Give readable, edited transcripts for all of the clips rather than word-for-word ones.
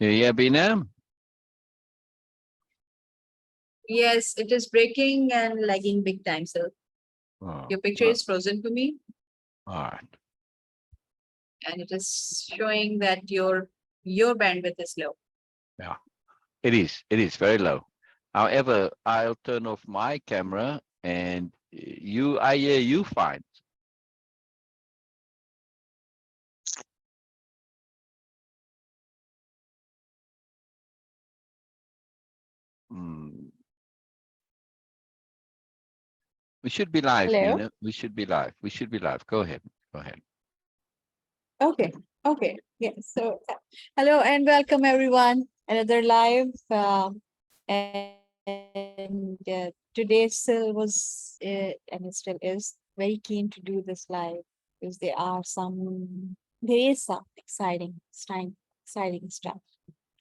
Yeah, Bina? Yes, it is breaking and lagging big time. So Oh, your picture is frozen for me, all right. and it is showing that your bandwidth is low. Yeah, it is. It is very low. However, I'll turn off my camera and I hear you fine. Hmm. We should be live, Hello. Bina. We should be live. We should be live. Go ahead. Go ahead. Okay. Okay. Yes. So, hello and welcome everyone. Another live. And today still was and it still is very keen to do this live because there is some exciting stuff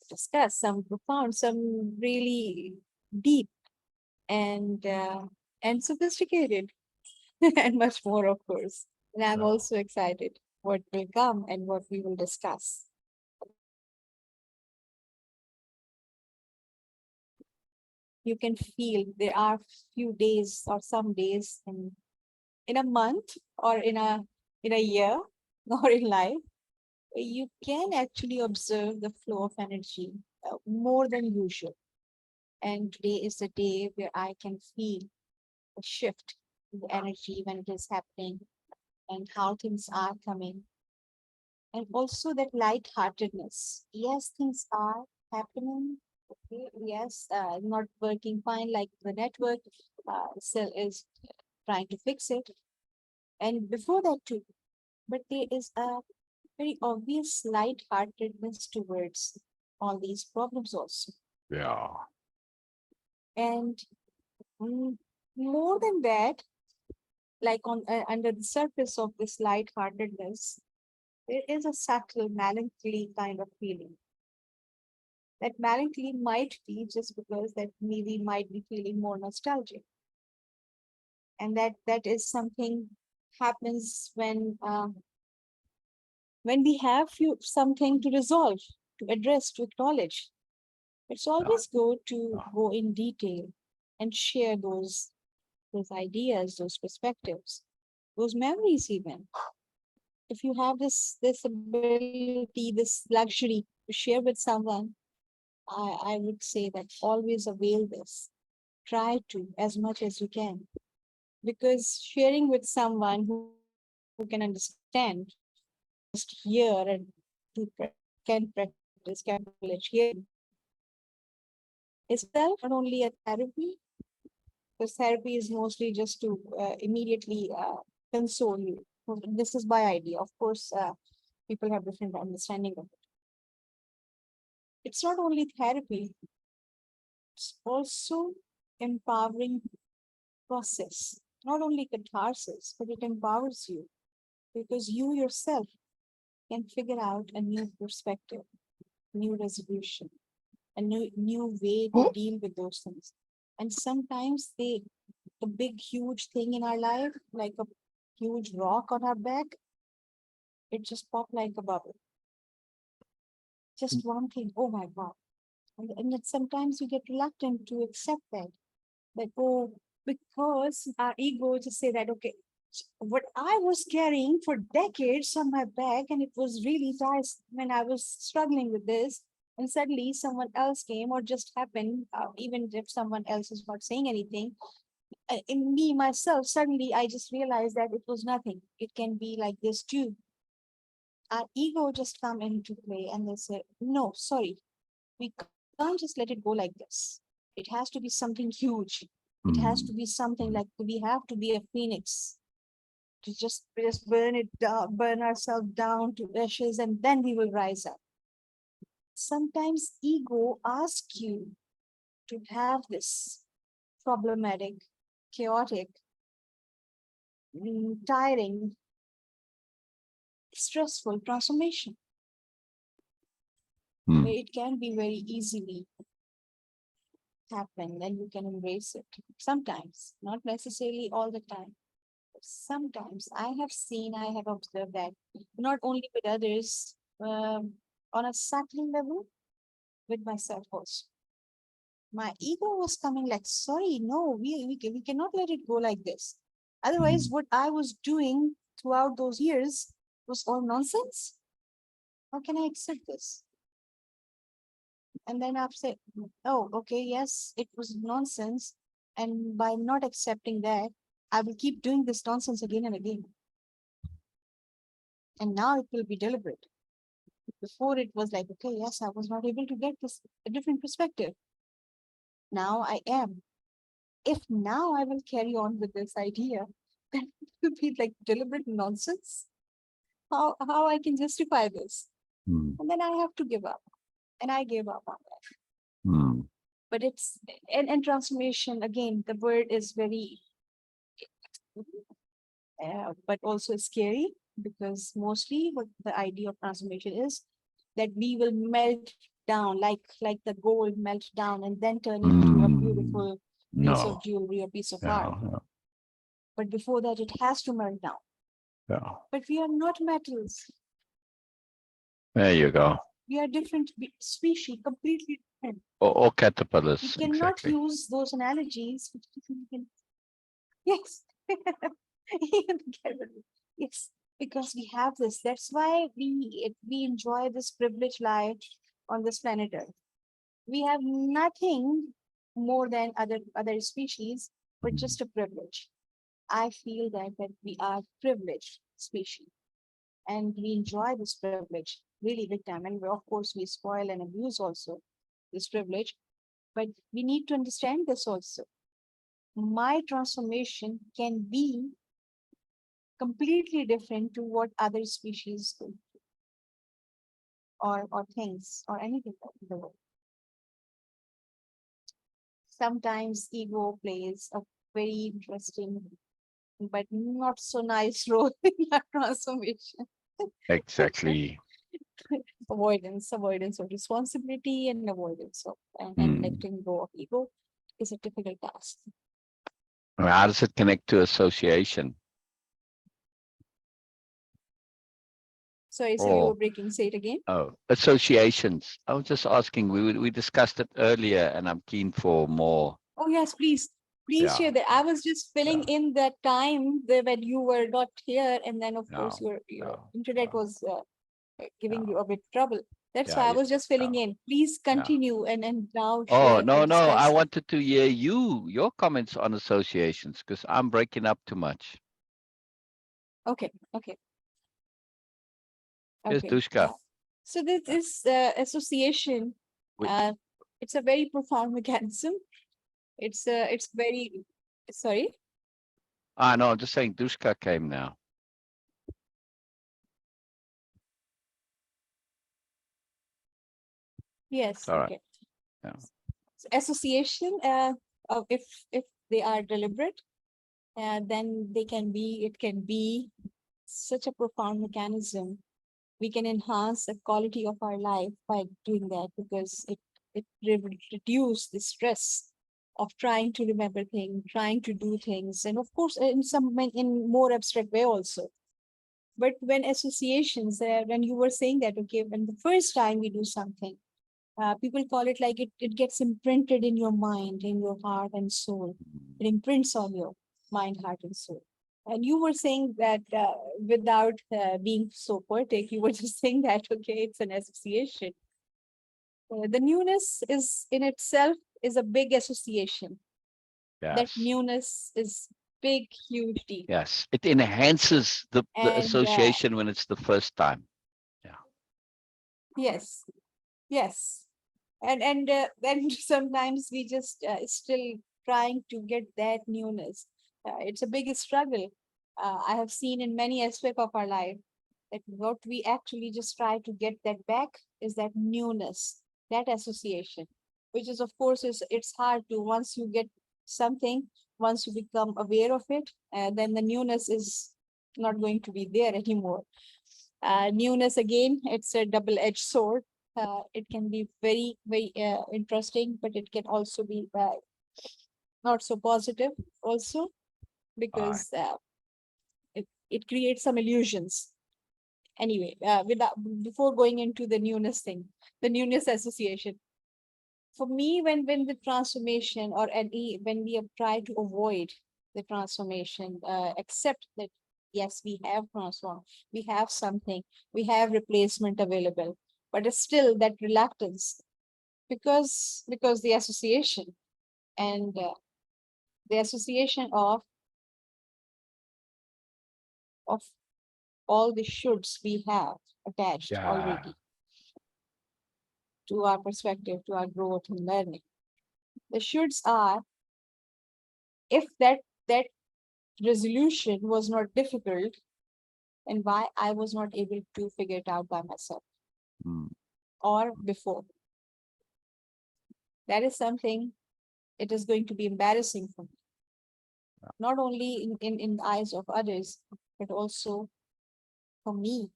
to discuss, some profound, some really deep and sophisticated and much more, of course. And I'm Oh, also excited what will come and what we will discuss. You can feel there are few days or some days in a month or in a year or in life where you can actually observe the flow of energy more than usual. And today is the day where I can feel a shift in the energy when it is happening and how things are coming. And also that lightheartedness. Yes, things are happening. Okay, yes, not working fine like the network still is trying to fix it. And before that too, but there is a very obvious lightheartedness towards all these problems also. yeah. And mm, more than that, like on under the surface of this lightheartedness, there is a subtle melancholy kind of feeling. That melancholy might be just because that maybe might be feeling more nostalgic, and that is something happens when we have something to resolve, to address, to acknowledge. It's Yeah. always good to Yeah. go in detail and share those ideas, those perspectives, those memories even. If you have this ability, this luxury to share with someone, I would say that always avail this. Try to as much as you can. Because sharing with someone who can understand, just hear and can practice, calculate, hear itself not only a therapy, because therapy is mostly just to immediately console you. This is my idea. Of course, people have different understanding of it. It's not only therapy, it's also empowering process. Not only catharsis, but it empowers you because you yourself can figure out a new perspective, new resolution, a new way to deal with those things. And sometimes the big huge thing in our life, like a huge rock on our back, it just popped like a bubble. Just one thing, oh my God. And that sometimes we get reluctant to accept that, oh, because our ego just say that, okay, what I was carrying for decades on my back, and it was really nice when I was struggling with this, and suddenly someone else came or just happened, even if someone else is not saying anything, in me myself, suddenly I just realized that it was nothing. It can be like this too. Our ego just come into play and they say, no, sorry, we can't just let it go like this. It has to be something huge. It has to be Mm. something like Mm. we have to be a phoenix to just burn it down, burn ourselves down to ashes, and then we will rise up. Sometimes ego asks you to have this problematic, chaotic, tiring, stressful transformation. Mm. It can be very easily happen and you can embrace it. Sometimes, not necessarily all the time. Sometimes I have observed that not only with others, on a subtle level, with myself also. My ego was coming like, sorry, no, we cannot let it go like this. Otherwise, what I was doing throughout those years was all nonsense. How can I accept this? And then I've said, oh, okay, yes, it was nonsense. And by not accepting that, I will keep doing this nonsense again and again. And now it will be deliberate. Before it was like, okay, yes, I was not able to get this a different perspective. Now I am. If now I will carry on with this idea, then it will be like deliberate nonsense. How I can justify this? Mm. And then I have to give up. And I gave up on that. Mm. But it's and transformation, again, the word is very but also scary, because mostly what the idea of transformation is that we will melt down like the gold melt down and then turn into a beautiful piece of No. jewelry or piece of Yeah, art. yeah, But before that, it has to melt down. yeah. But we are not metals. There you go. We are different species, completely different. Or We caterpillars, cannot exactly. use those analogies. Yes. Even the category. Yes, because we have this. That's why we enjoy this privileged life on this planet Earth. We have nothing more than other species, but just a privilege. I feel that we are privileged species, and we enjoy this privilege really big time. And of course, we spoil and abuse also this privilege. But we need to understand this also. My transformation can be completely different to what other species do, or things, or anything in the world. Sometimes ego plays a very interesting but not so nice role in our transformation. Exactly. Avoidance of responsibility and avoidance of and letting go of ego is a difficult task. How does it connect to association? Sorry, so you were breaking. Say it again. Oh, associations. I was just asking. We discussed it earlier, and I'm keen for more. Oh yes, please share that. I was just filling in that time when you were not here, and then of course your internet was giving you a bit trouble. That's why I was just filling in. Please continue and now share. Oh, no, and no. I discuss. wanted to hear your comments on associations, because I'm breaking up too much. Okay. Yes, Dushka. So this is association. It's a very profound mechanism. It's very, sorry. No, I'm just saying Dushka came now. Yes. All right. Okay. Yeah. So association, if they are deliberate, then it can be such a profound mechanism. We can enhance the quality of our life by doing that, because it reduce the stress of trying to remember things, trying to do things, and of course in more abstract way also. But when associations, when you were saying that, okay, when the first time we do something, people call it like it gets imprinted in your mind, in your heart and soul. It imprints on your mind, heart, and soul. And you were saying that without being so poetic, you were just saying that, okay, it's an association. The newness is in itself is a big association. Yes. That newness is big, huge deal. Yes. It enhances the association when it's the first time. Yeah. Yes. And then sometimes we just still trying to get that newness. It's a big struggle. I have seen in many aspects of our life that what we actually just try to get that back is that newness, that association, which is of course it's hard to, once you get something, once you become aware of it, then the newness is not going to be there anymore. Newness, again, it's a double-edged sword. It can be very, very interesting, but it can also be not so positive also, because it creates some illusions. Anyway, before going into the newness thing, the newness association, For me, when the transformation or any when we have tried to avoid the transformation, accept that yes, we have transformed, we have something, we have replacement available, but it's still that reluctance because the association and the association of all the shoulds we have attached Yeah. already to our perspective, to our growth and learning. The shoulds are if that resolution was not difficult, and why I was not able to figure it out by myself Mm. or before. That is something it is going to be embarrassing for me, not only in the eyes of others, but also for me,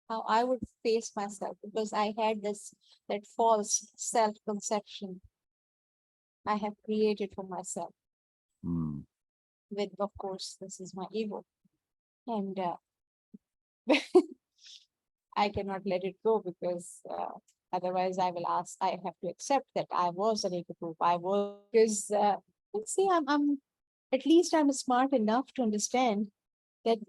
how I would face myself because I had that false self-conception I have created for myself Mm. with, of course, this is my ego. And I cannot let it go because otherwise I have to accept that I was an ego proof. I was, because let's see, at least I'm smart enough to understand that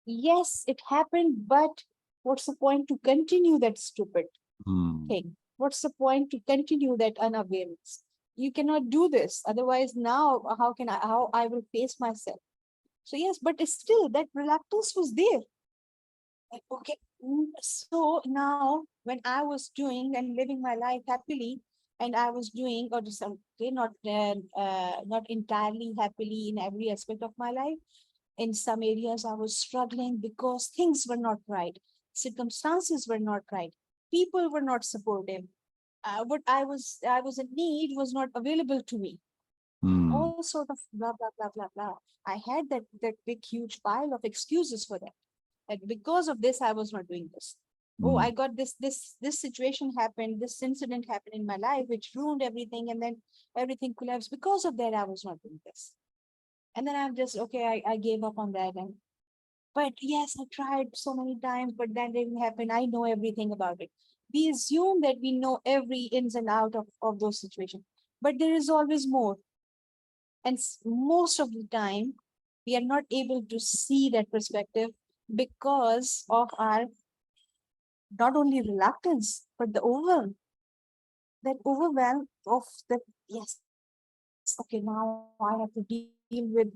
yes, it happened, but what's the point to continue that stupid Mm. thing? What's the point to continue that unawareness? You cannot do this. Otherwise, now how I will face myself? So yes, but still that reluctance was there. Like, okay, so now when I was doing and living my life happily, and I was doing or just okay, not entirely happily in every aspect of my life. In some areas, I was struggling because things were not right, circumstances were not right, people were not supportive. What I was in need was not available to me. Mm. All sort of blah blah blah blah blah. I had that big huge pile of excuses for that. That because of this, I was not doing this. Oh, I Mm. got this situation happened, this incident happened in my life, which ruined everything, and then everything collapsed. Because of that, I was not doing this. And then I'm just okay, I gave up on that. And but yes, I tried so many times, but that didn't happen. I know everything about it. We assume that we know every ins and out of those situations, but there is always more. And most of the time, we are not able to see that perspective because of our not only reluctance, but the that overwhelm of the yes, okay, now I have to deal with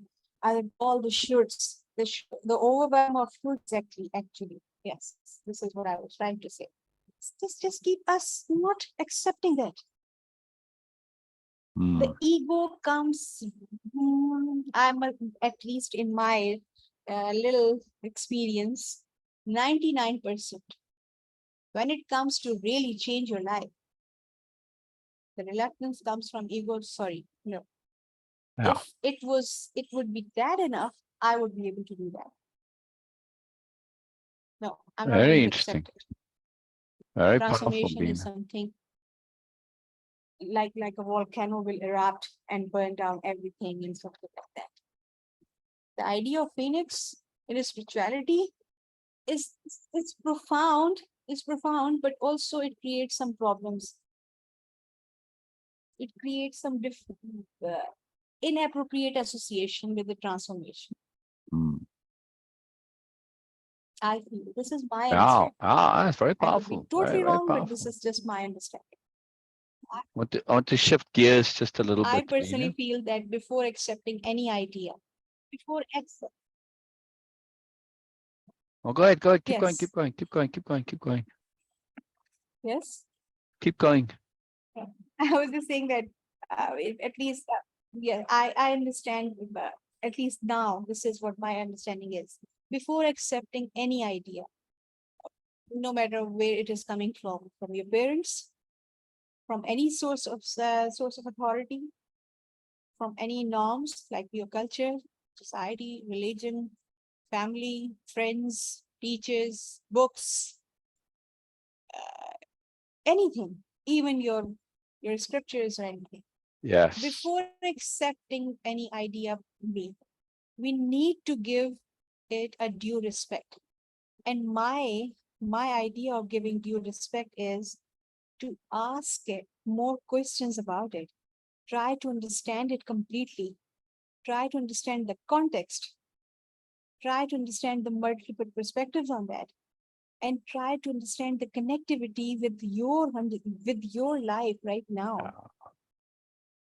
all the shoulds, the overwhelm of shoulds actually. Yes, this is what I was trying to say. Just keep us not accepting that. The Mm. ego comes, at least in my little experience, 99%. When it comes to really change your life, the reluctance comes from ego. Sorry, no. Yeah. If it would be that enough, I would be able to do that. No, I'm not Very going to interesting. accept it. Very powerful, Transformation is Bean. something like a volcano will erupt and burn down everything and something like that. The idea of phoenix in spirituality is it's profound, but also it creates some problems. It creates some different inappropriate association with the transformation. Mm. I feel this is my Wow. understanding. Ah, that's very I could be powerful. Very, totally very wrong, but this powerful. is just my understanding. I want to shift gears just a little I bit, personally Bean. feel that before accepting any idea, before accept, Oh, go ahead. Go ahead. Keep going. Keep yes, going. Keep going. Keep going. Keep going. yes. Keep going. Yeah. I was just saying that at least, yeah, I understand, at least now, this is what my understanding is. Before accepting any idea, no matter where it is coming from your parents, from any source of authority, from any norms like your culture, society, religion, family, friends, teachers, books, anything, even your scriptures or anything. Yes. Before accepting any idea, we need to give it a due respect. And my idea of giving due respect is to ask it more questions about it. Try to understand it completely. Try to understand the context. Try to understand the multiple perspectives on that, and try to understand the connectivity with your life right now.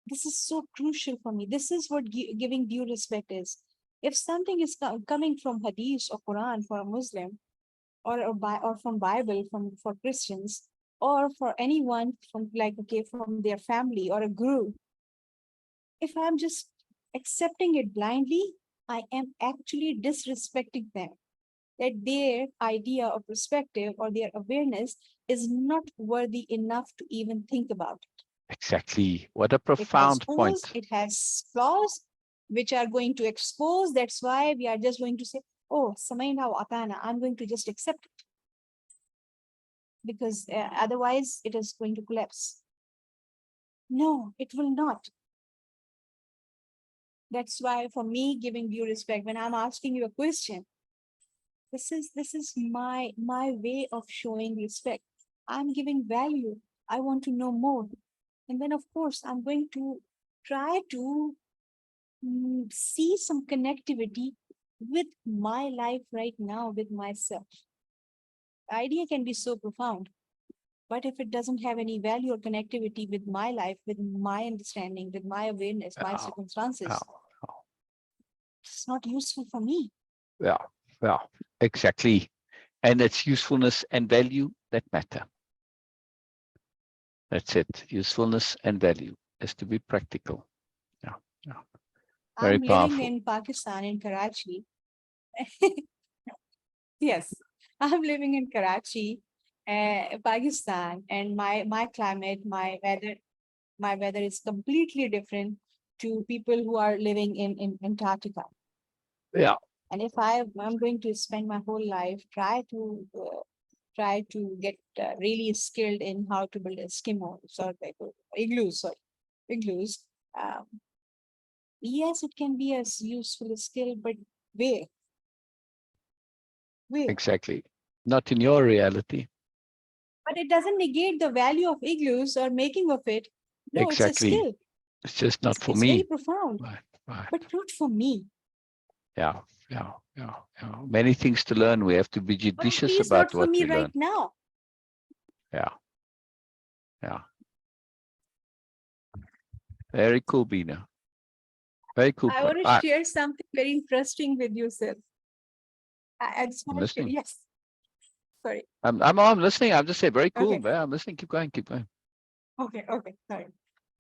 This is so crucial for me. This is what giving due respect is. If something is coming from Hadith or Quran for a Muslim, or from Bible for Christians, or for anyone from from their family or a guru, if I'm just accepting it blindly, I am actually disrespecting them. That their idea of perspective or their awareness is not worthy enough to even think about it. Exactly. What a It has profound holes, point. it has flaws, which are going to expose. That's why we are just going to say, oh, Samaina wa Atana, I'm going to just accept it. Because otherwise it is going to collapse. No, it will not. That's why for me, giving due respect, when I'm asking you a question, this is my way of showing respect. I'm giving value. I want to know more. And then of course, I'm going to try to see some connectivity with my life right now, with myself. The idea can be so profound, but if it doesn't have any value or connectivity with my life, with my understanding, with my awareness, my Yeah, yeah, circumstances, it's not useful for me. yeah, yeah, exactly. And it's usefulness and value that matter. That's it. Usefulness and value has to be practical. Yeah, yeah. Very I'm living powerful. in Pakistan, in Karachi. Yes, I'm living in Karachi, Pakistan, and my climate, my weather is completely different to people who are living in Antarctica. Yeah, And if I'm going to spend my whole life try to get really skilled in how to build Eskimos or like igloos, sorry, igloos. Um, yes, it can be as useful a skill, but where? Where? exactly. Not in your reality. But it doesn't negate the value of igloos or making of it. No, it's a Exactly. skill. It's just not for It's very me. profound, Right, right. but not for me. Yeah, yeah, yeah, yeah. Many things to learn. We have to be Or at judicious least not about for what me we right learn. now. Yeah, yeah. Very cool, Bina. Very cool I point. want to share something very interesting with you, sir. I just I'm want to share. listening. Yes, sorry. I'm listening. I'm just saying, very cool. Okay, Yeah, I'm listening. Keep going, keep going. okay, sorry.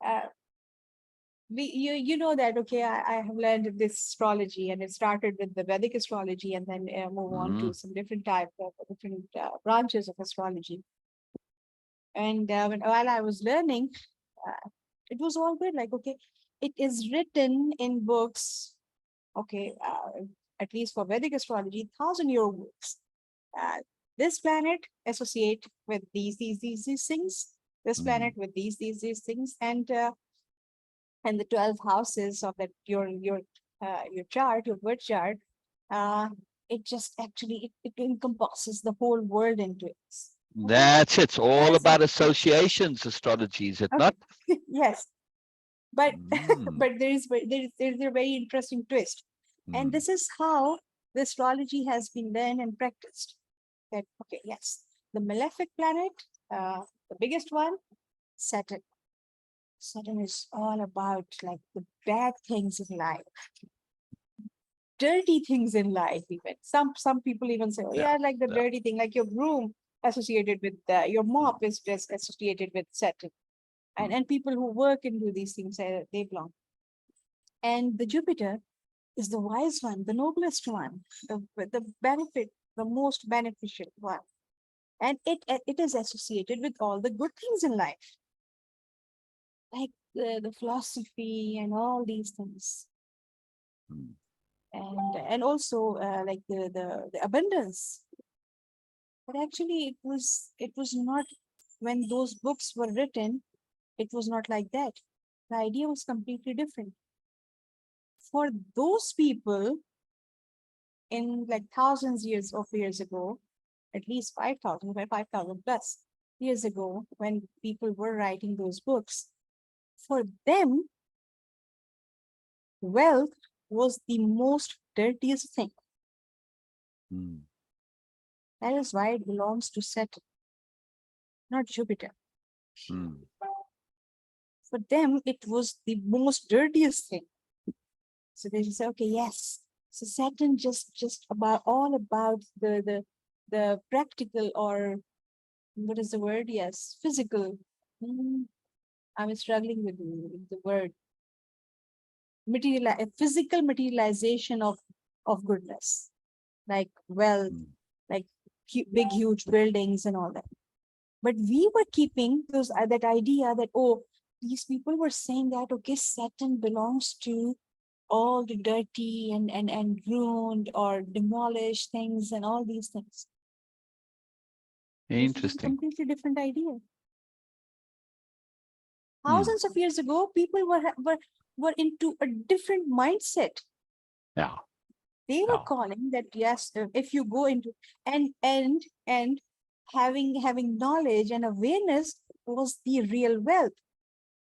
Uh, you know that, okay, I have learned this astrology, and it started with the Vedic astrology, and then move on to some different type of different branches of astrology. And while I was learning, it was all good. Like, okay, it is written in books. Okay, at least for Vedic astrology, 1,000-year books. Uh, this planet associate with these things. This planet with these things, and the 12 houses of that your chart, your birth chart. Uh, it just actually it encompasses the whole world into it. What That's it. It's all does about it? associations, astrology, is it not? Okay, yes, but Mm, but there's a very interesting twist, and mm. this is how the astrology has been learned and practiced. That okay, yes, the malefic planet, the biggest one, Saturn. Saturn is all about like the bad things in life, dirty things in life. Even some people even say, oh Yeah, yeah, like the yeah. dirty thing, like your broom associated with your mop is just associated with Saturn, Mm. and people who work and do these things, they belong. And the Jupiter is the wise one, the noblest one, the benefit, the most beneficial one. And it is associated with all the good things in life, like the philosophy and all these things. Mm. And also like the abundance. But actually it was not, when those books were written, it was not like that. The idea was completely different. For those people in like thousands years of years ago, at least 5,000 plus. years ago, when people were writing those books, for them, wealth was the most dirtiest thing. Mm. That is why it belongs to Saturn, not Jupiter. Mm. For them, it was the most dirtiest thing. So they say, okay, yes. So Saturn just about all about the practical, or what is the word? Yes, physical. I'm struggling with the word. Physical materialization of goodness, like wealth, Mm. like big huge buildings and all that. But we were keeping that idea that, oh, these people were saying that, okay, Saturn belongs to all the dirty and ruined or demolished things and all these things. This is a Interesting. completely different idea. Mm. Thousands of years ago, people were into a different mindset. Yeah. They were Yeah. calling that, yes, if you go into and having knowledge and awareness was the real wealth.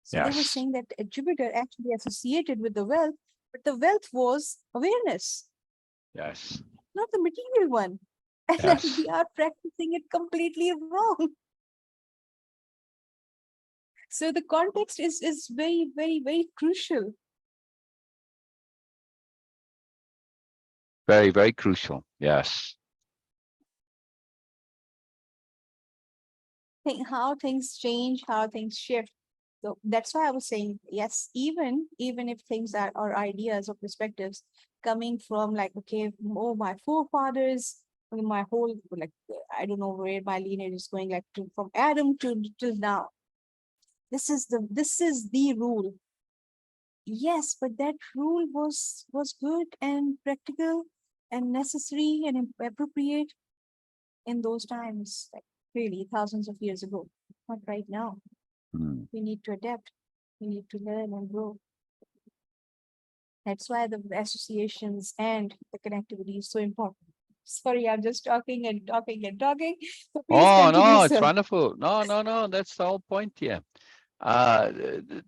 So they were Yes. saying that Jupiter actually associated with the wealth, but the wealth was awareness, Yes. not the material one. And then Yes. we are practicing it completely wrong. So the context is very, very, very crucial. Very, very crucial. Yes. Think how things change, how things shift. So that's why I was saying, yes, even if things are or ideas or perspectives coming from, like, okay, oh, my forefathers, my whole, like, I don't know where my lineage is going, like, from Adam to till now. This is the rule. Yes, but that rule was good and practical and necessary and appropriate in those times, like really thousands of years ago, not right now. Mm. We need to adapt. We need to learn and grow. That's why the associations and the connectivity is so important. Sorry, I'm just talking and talking and talking. So please Oh, continue, no, it's sir. wonderful. No, no, no. That's the whole point here.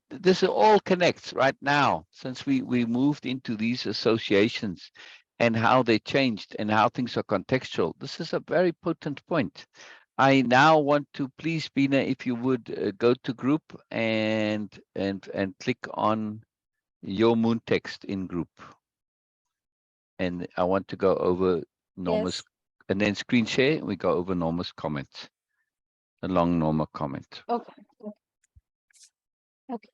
This all connects right now, since we moved into these associations and how they changed and how things are contextual. This is a very potent point. I now want to please, Bina, if you would go to group and click on your moon text in group. And I want to go over Norma's, Yes. and then screen share. We go over Norma's comment, the long Norma comment. Okay. Okay.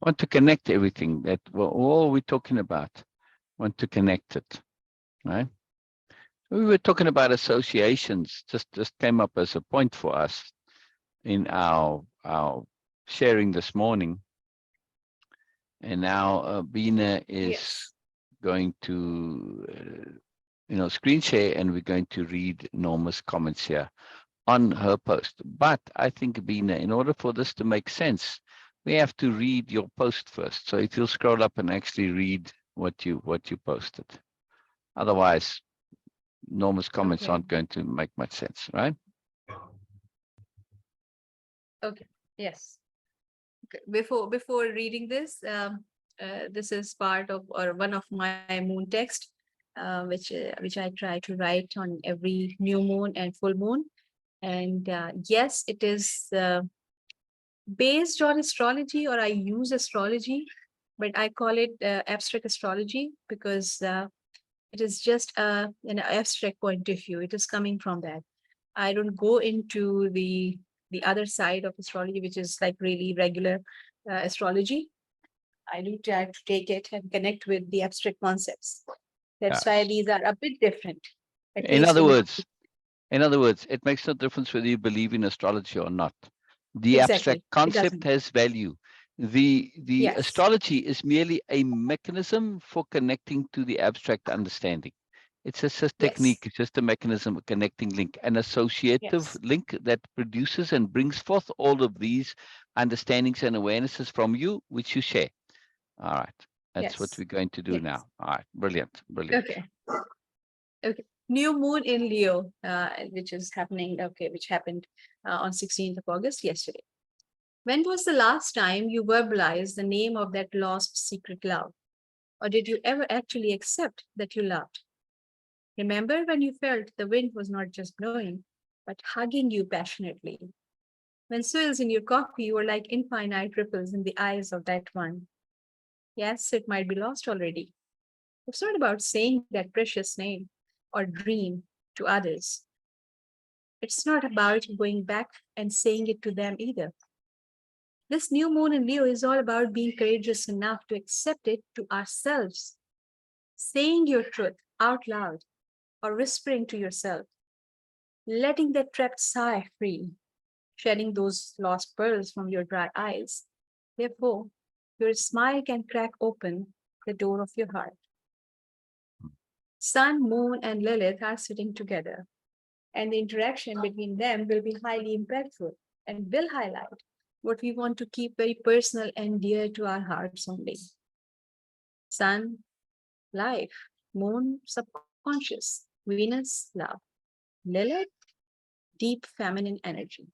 Want to connect everything that all we're talking about. Want to connect it, right? We were talking about associations. Just came up as a point for us in our sharing this morning. And now Bina is Yes. going to screen share, and we're going to read Norma's comments here on her post. But I think, Bina, in order for this to make sense, we have to read your post first. So if you'll scroll up and actually read what you posted. Otherwise, Norma's comments Okay. aren't going to make much sense, right? Okay. Yes. Okay. Before reading this, This is part of or one of my moon text, which I try to write on every new moon and full moon. And yes, it is based on astrology, or I use astrology, but I call it abstract astrology because it is just an abstract point of view. It is coming from that. I don't go into the other side of astrology, which is like really regular astrology. I do try to take it and connect with the abstract concepts. That's why Yes. these are a bit different, at In least other in the words, in other words, it makes no difference whether you believe in astrology or not. The abstract exactly. It concept doesn't. has value. The Yes. astrology is merely a mechanism for connecting to the abstract understanding. It's just a technique, Yes. it's just a mechanism, a connecting link, an associative Yes. link that produces and brings forth all of these understandings and awarenesses from you, which you share. All right. That's what Yes. we're going to do Yes. now. All right. Brilliant. Brilliant. Okay. Okay. New moon in Leo, which is happening. Okay, which happened on 16th of August yesterday. When was the last time you verbalized the name of that lost secret love? Or did you ever actually accept that you loved? Remember when you felt the wind was not just blowing, but hugging you passionately? When swirls in your coffee were like infinite ripples in the eyes of that one. Yes, it might be lost already. It's not about saying that precious name or dream to others. It's not about going back and saying it to them either. This new moon in Leo is all about being courageous enough to accept it to ourselves, saying your truth out loud or whispering to yourself, letting that trapped sigh free, shedding those lost pearls from your dry eyes. Therefore, your smile can crack open the door of your heart. Sun, Moon, and Lilith are sitting together, and the interaction between them will be highly impactful and will highlight what we want to keep very personal and dear to our hearts only. Sun, life; Moon, subconscious; Venus, love; Lilith, deep feminine energy.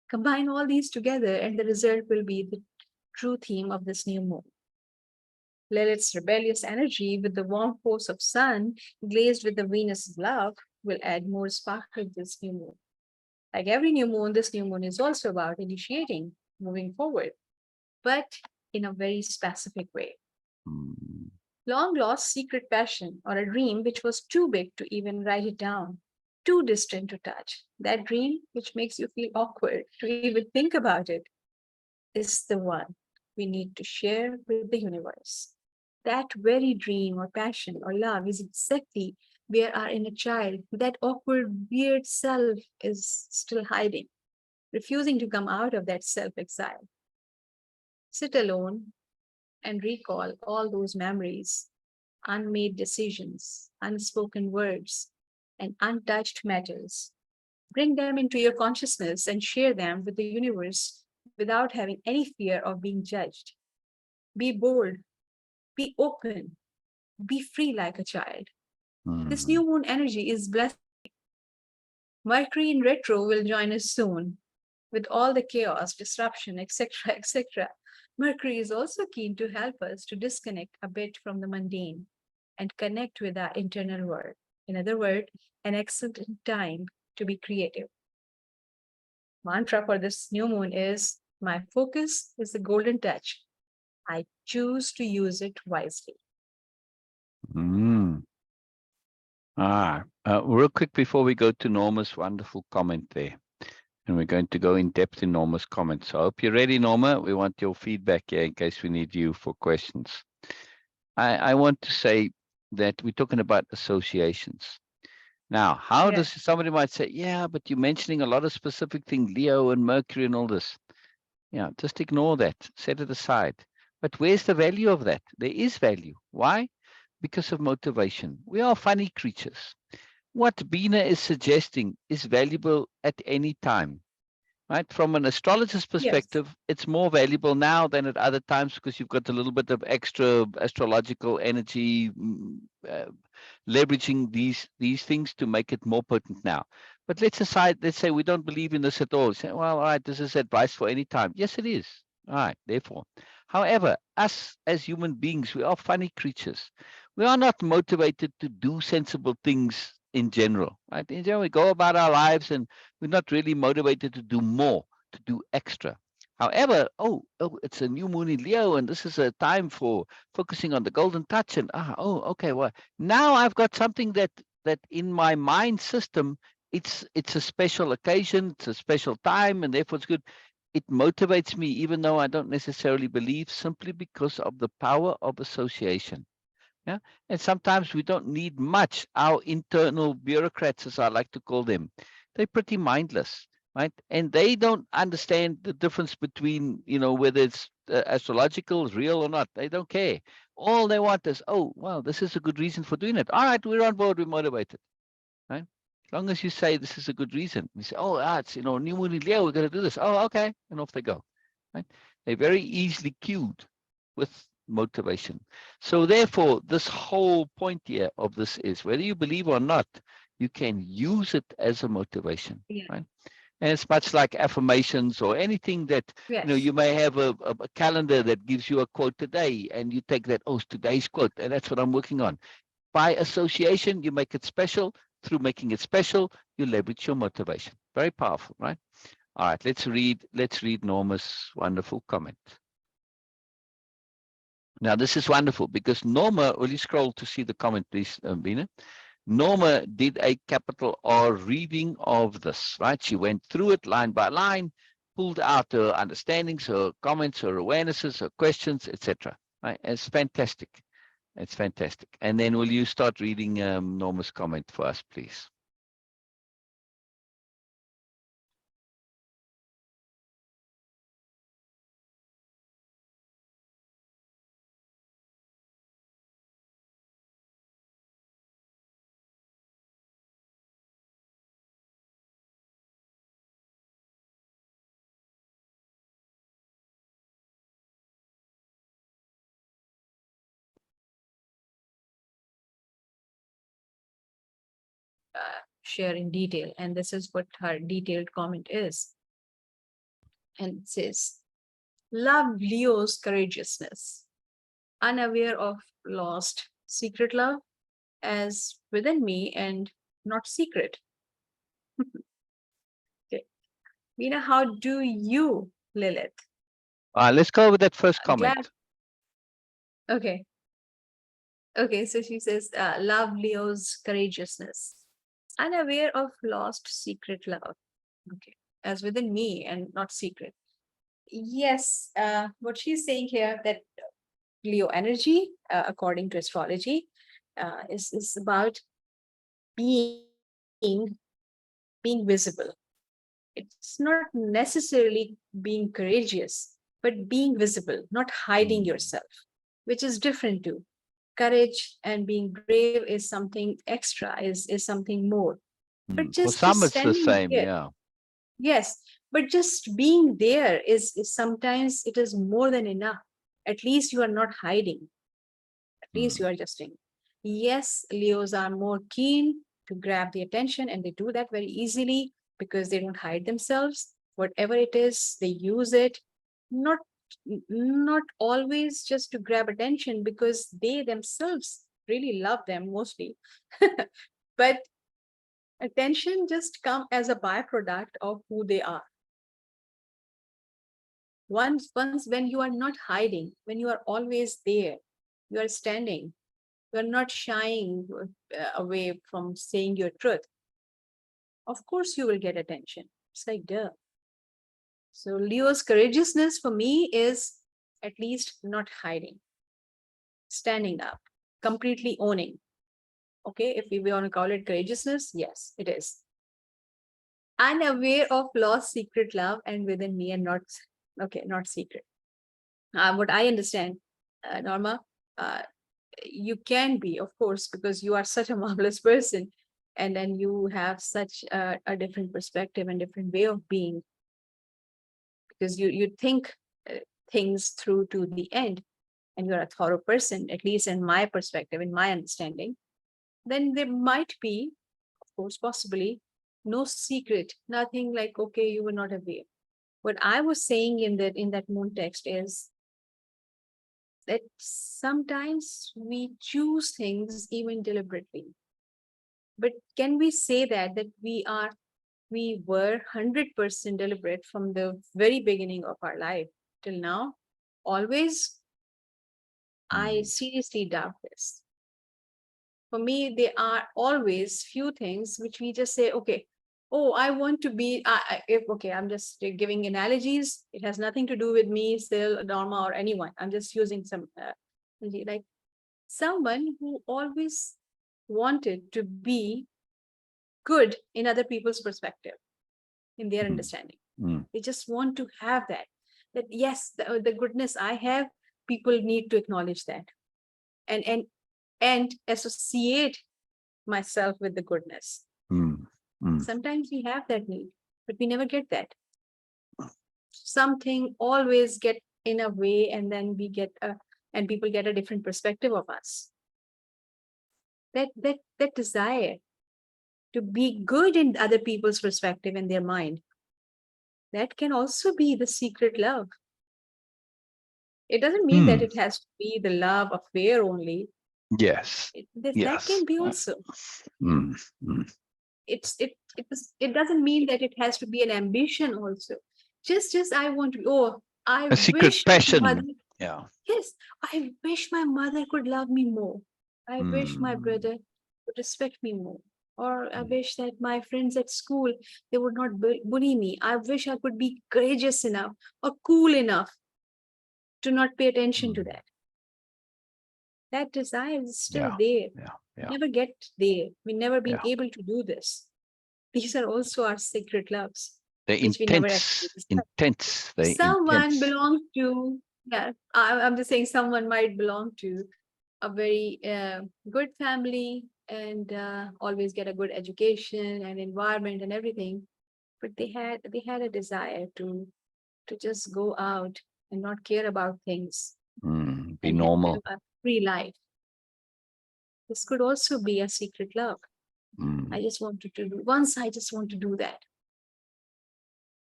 Combine all these together, and the result will be the true theme of this new moon. Lilith's rebellious energy with the warm force of sun, glazed with the Venus of love, will add more sparkle to this new moon. Like every new moon, this new moon is also about initiating, moving forward, but in a very specific way. Mm. Long lost secret passion or a dream which was too big to even write it down, too distant to touch. That dream which makes you feel awkward to even think about it is the one we need to share with the universe. That very dream or passion or love is exactly where our inner child, that awkward, weird self, is still hiding, refusing to come out of that self exile. Sit alone and recall all those memories, unmade decisions, unspoken words, and untouched matters. Bring them into your consciousness and share them with the universe without having any fear of being judged. Be bold, be open, be free like a child. This Mm. new moon energy is blessed. Mercury in retro will join us soon with all the chaos, disruption, etc., etc. Mercury is also keen to help us to disconnect a bit from the mundane and connect with our internal world. In other words, an excellent time to be creative. Mantra for this new moon is my focus is the golden touch. I choose to use it wisely. Mm. Real quick before we go to Norma's wonderful comment there, and we're going to go in depth in Norma's comments. So I hope you're ready, Norma. We want your feedback here in case we need you for questions. I want to say that we're talking about associations. Now, how Yeah. does somebody might say, yeah, but you're mentioning a lot of specific things, Leo and Mercury and all this. Yeah, just ignore that, set it aside. But where's the value of that? There is value. Why? Because of motivation. We are funny creatures. What Bina is suggesting is valuable at any time, right? From an astrologer's Yes. perspective, it's more valuable now than at other times because you've got a little bit of extra astrological energy, leveraging these things to make it more potent now. But let's say we don't believe in this at all. Say, well, all right, this is advice for any time. Yes, it is. All right, therefore, However, us as human beings, we are funny creatures. We are not motivated to do sensible things in general, right? In general, we go about our lives and we're not really motivated to do more, to do extra. However, it's a new moon in Leo, and this is a time for focusing on the golden touch. And okay, well, now I've got something that in my mind system, it's a special occasion, it's a special time, and therefore it's good. It motivates me, even though I don't necessarily believe, simply because of the power of association. Yeah. And sometimes we don't need much. Our internal bureaucrats, as I like to call them, they're pretty mindless, right? And they don't understand the difference between, whether it's astrological, real or not. They don't care. All they want is, oh, well, this is a good reason for doing it. All right, we're on board, we're motivated, right? As long as you say this is a good reason, you say, oh, it's new moon in Leo, we're going to do this. Oh, okay, and off they go. Right? They're very easily cued with motivation. So therefore, this whole point here of this is whether you believe or not, you can use it as a motivation, Yeah. right? And it's much like affirmations or anything that, Yes. you may have a calendar that gives you a quote today, and you take that, oh, it's today's quote, and that's what I'm working on. By association, you make it special. Through making it special, you leverage your motivation. Very powerful, right? All right, let's read Norma's wonderful comment. Now, this is wonderful because Norma, will you scroll to see the comment, please, Bina? Norma did a capital R reading of this, right? She went through it line by line, pulled out her understandings, her comments, her awarenesses, her questions, etc. Right? It's fantastic. It's fantastic. And then will you start reading Norma's comment for us, please? Share in detail. And this is what her detailed comment is. And it says, love Leo's courageousness, unaware of lost secret love as within me and not secret. Okay. Meena, how do you, Lilith? Let's go with that first Glad. comment. Okay. Okay. So she says, love Leo's courageousness, unaware of lost secret love. Okay. As within me and not secret. Yes. What she's saying here that Leo energy, according to astrology, is about being being visible. It's not necessarily being courageous, but being visible, not hiding Mm, yourself, which is different too. Courage and being brave is something extra, is something more. But For just some, it's the standing same. there, Yeah. yes, but just being there is sometimes it is more than enough. At least you are not hiding. At least you Mm, are just saying. Yes, Leos are more keen to grab the attention, and they do that very easily because they don't hide themselves. Whatever it is, they use it, not not always just to grab attention because they themselves really love them mostly. But attention just come as a byproduct of who they are. Once when you are not hiding, when you are always there, you are standing, you're not shying away from saying your truth, of course you will get attention. It's like duh. So Leo's courageousness for me is at least not hiding, standing up, completely owning. Okay, if we want to call it courageousness, yes, it is. Unaware of lost secret love and within me and not, okay, not secret. What I understand, Norma, uh, you can be, of course, because you are such a marvelous person, and then you have such a different perspective and different way of being, because you think uh, things through to the end, and you're a thorough person, at least in my perspective, in my understanding. Then there might be, of course, possibly no secret, nothing like, okay, you were not aware. What I was saying in that moon text is that sometimes we choose things even deliberately. But can we say that we were 100% deliberate from the very beginning of our life till now? Always? I Mm. seriously doubt this. For me, there are always few things which we just say, okay, oh, I want to be, if, okay, I'm just giving analogies. It has nothing to do with me, still, Dharma, or anyone. I'm just using some, like someone who always wanted to be good in other people's perspective, in their Mm. understanding. Mm. They just want to have that, that yes, the goodness I have, people need to acknowledge that. And associate myself with the goodness. Mm. Mm. Sometimes we have that need, but we never get that. Something always get in a way, and then we get and people get a different perspective of us. That desire to be good in other people's perspective and their mind, that can also be the secret love. It doesn't mean that Mm. it has to be the love affair only. Yes. That Yes. can be also. Mm. Mm. It doesn't mean that it has to be an ambition also. Just I want to, oh, I A secret wish my mother, passion. Yeah. yes, I wish my mother could love me more. I wish my Mm. brother would respect me more. Or I Mm. wish that my friends at school, they would not bully me. I wish I could be courageous enough or cool enough to not pay attention to Mm. that. That desire is still Yeah. there. Yeah. We Yeah. never get there. We never been Yeah. able to do this. These are also our secret loves, They're which we never actually intense. discuss. Intense. They're Someone intense. belongs to, yeah, I'm just saying someone might belong to a very good family and always get a good education and environment and everything. But they had a desire to just go out and not care about things Mm. Be and have normal. a free life. This could also be a secret love. Mm. I just wanted to do once. I just want to do that.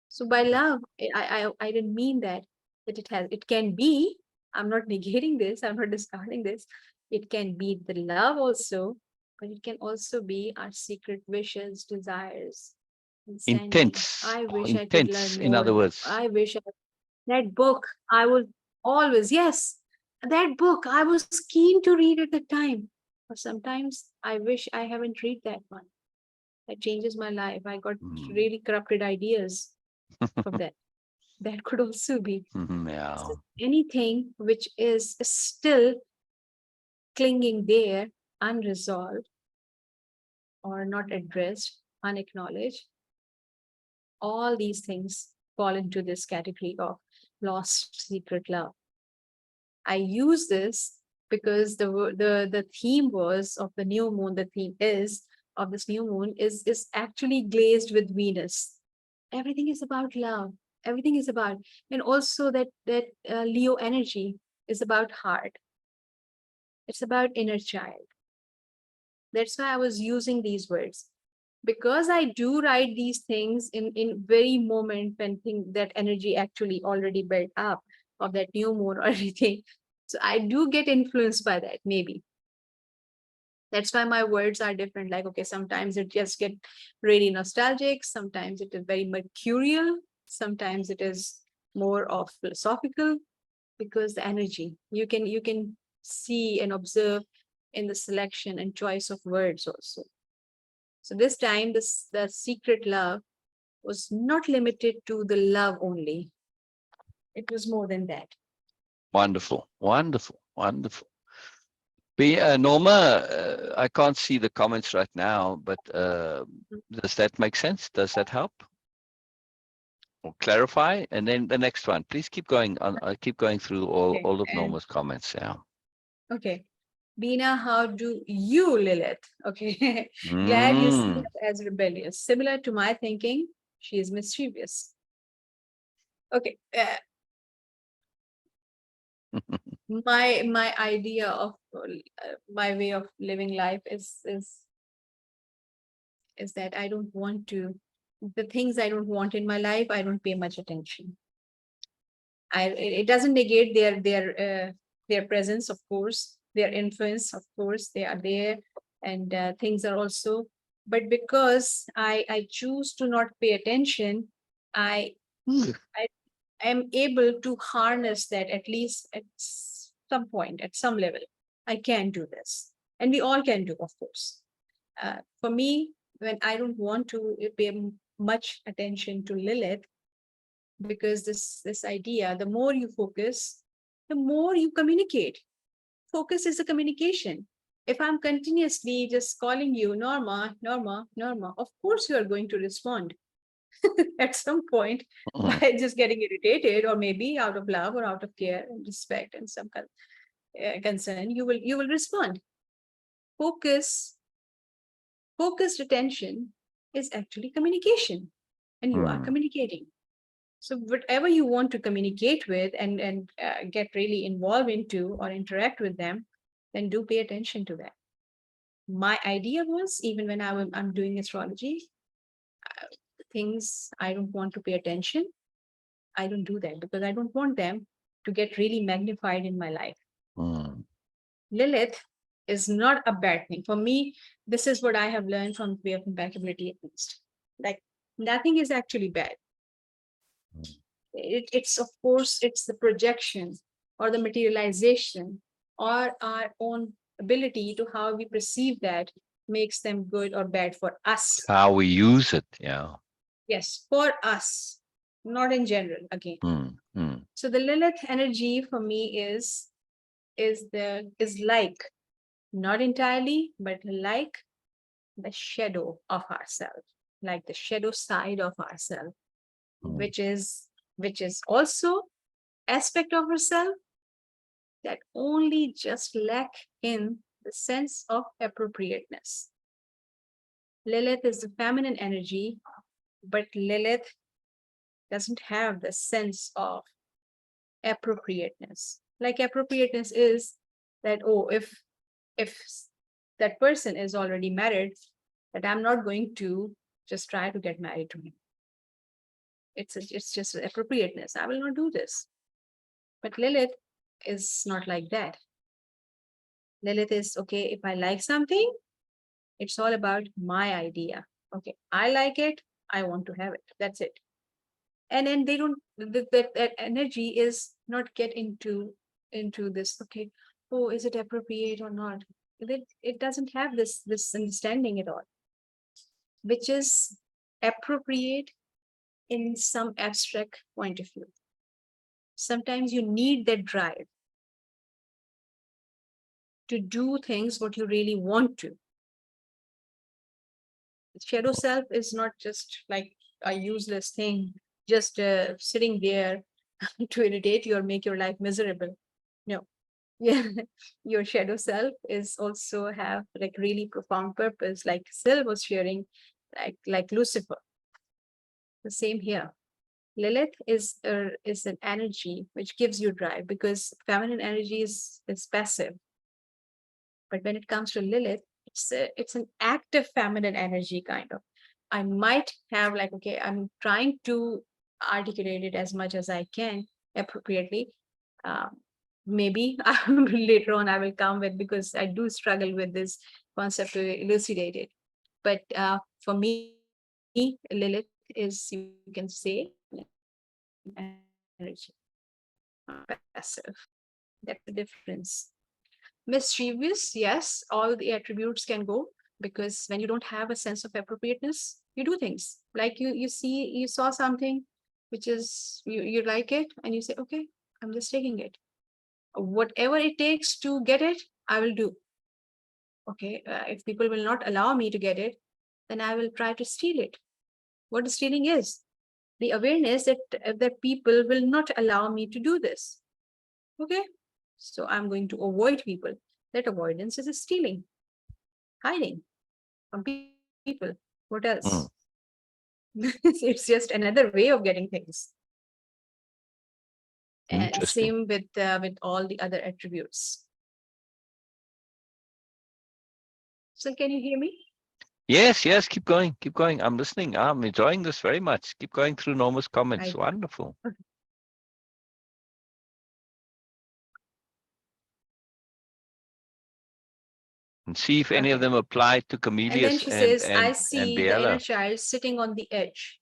So by love, I didn't mean that it can be. I'm not negating this. I'm not discarding this. It can be the love also, but it can also be our secret wishes, desires, understanding. Intense. I wish I could learn Intense, in more. other words. I wish that book I was always, yes, that book I was keen to read at the time. Or sometimes I wish I haven't read that one. That changes my life. I got Mm. really corrupted ideas from that. That could also be. Yeah. So anything which is still clinging there, unresolved or not addressed, unacknowledged, all these things fall into this category of lost secret love. I use this because the theme was of the new moon. The theme is of this new moon is actually glazed with Venus. Everything is about love. Everything is about, and also that Leo energy is about heart. It's about inner child. That's why I was using these words, because I do write these things in very moment when that energy actually already built up of that new moon or anything. So I do get influenced by that, maybe. That's why my words are different. Like, okay, sometimes it just get really nostalgic, sometimes it is very mercurial, sometimes it is more of philosophical, because the energy you can see and observe in the selection and choice of words also. So this time, the secret love was not limited to the love only. It was more than that. Wonderful. Wonderful. Wonderful. Norma, I can't see the comments right now, but does that make sense? Does that help or clarify? And then the next one, please keep going on. I keep going through Okay. all of And Norma's comments. Yeah. okay. Bina, how do you, Lilith? Okay. Glad you see Mm. her as rebellious. Similar to my thinking, she is mischievous. Okay. My idea of my way of living life is that I don't want to, the things I don't want in my life, I don't pay much attention. It doesn't negate their their presence, of course, their influence, of course, they are there, and things are also. But because I choose to not pay attention, I I am able to harness that at least at some point, at some level. I can do this, and we all can do, of course. For me, when I don't want to pay much attention to Lilith, because this idea, the more you focus, the more you communicate. Focus is a communication. If I'm continuously just calling you Norma, Norma, Norma, of course you are going to respond at some point Mm. by just getting irritated, or maybe out of love or out of care and respect and some concern. You will respond. Focus, focused attention is actually communication, and you are Mm. communicating. So whatever you want to communicate with and get really involved into or interact with them, then do pay attention to that. My idea was, even when I'm doing astrology, things I don't want to pay attention, I don't do that because I don't want them to get really magnified in my life. Mm. Lilith is not a bad thing. For me, this is what I have learned from Way of Impeccability at least. Like, nothing is actually bad. It's, of course, it's the projection or the materialization or our own ability to how we perceive that makes them good or bad for us. How we use it. Yeah. Yes, for us, not in general again. Mm. Mm. So the Lilith energy for me is like, not entirely, but like the shadow of ourselves, like the shadow side of ourselves, Mm. which is also aspect of ourselves that only just lack in the sense of appropriateness. Lilith is the feminine energy, but Lilith doesn't have the sense of appropriateness. Like, appropriateness is that, oh, if that person is already married, that I'm not going to just try to get married to him. It's just appropriateness. I will not do this. But Lilith is not like that. Lilith is, okay, if I like something, it's all about my idea. Okay, I like it, I want to have it. That's it. And then they don't, that energy is not get into this, okay, oh, is it appropriate or not? It doesn't have this understanding at all, which is appropriate in some abstract point of view. Sometimes you need that drive to do things what you really want to. Shadow self is not just like a useless thing, just sitting there to irritate you or make your life miserable. No. Yeah, your shadow self is also have like really profound purpose, like Sil was sharing, like Lucifer. The same here. Lilith is an energy which gives you drive, because feminine energy is passive. But when it comes to Lilith, it's an active feminine energy kind of. I might have like, okay, I'm trying to articulate it as much as I can appropriately. Maybe later on I will come with, because I do struggle with this concept to elucidate it. But for me, Lilith is, you can say, energy, passive. That's the difference. Mischievous, yes, all the attributes can go, because when you don't have a sense of appropriateness, you do things like you saw something which is you like it, and you say, okay, I'm just taking it. Whatever it takes to get it, I will do. Okay, if people will not allow me to get it, then I will try to steal it. What stealing is, the awareness that people will not allow me to do this. Okay, so I'm going to avoid people. That avoidance is stealing, hiding from people. What else? Mm. It's just another way of getting things. And Interesting. same with all the other attributes. So can you hear me? Yes, yes, keep going, keep going. I'm listening. I'm enjoying this very much. Keep going through Norma's comments. I Wonderful. And see if any of Okay. them apply to And then Camellias she says, I and see the inner Biella. child sitting on the edge,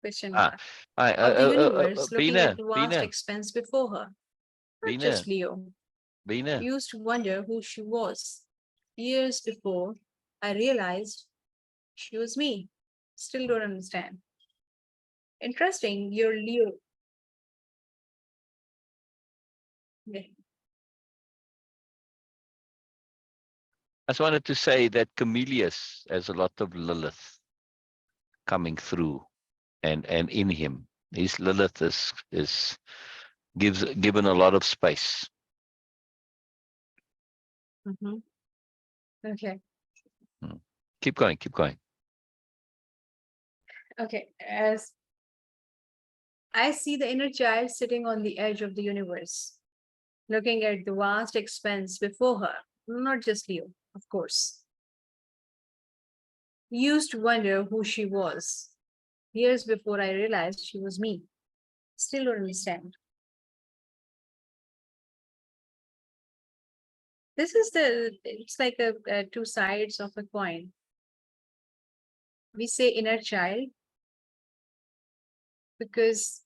question Ah, mark, I, of the universe, looking at Bina, the vast Bina, expanse before her. Not Bina, just Leo. Bina. Used to wonder who she was. Years before, I realized she was me. Still don't understand. Interesting, you're Leo. Okay. I just wanted to say that Camellias has a lot of Lilith coming through and in him. His Lilith is gives given a lot of space. Mhm. Okay. Hmm. Keep going, keep going. Okay. As I see the inner child sitting on the edge of the universe, looking at the vast expanse before her. Not just Leo, of course. Used to wonder who she was. Years before I realized she was me. Still don't understand. This is it's like a two sides of a coin. We say inner child because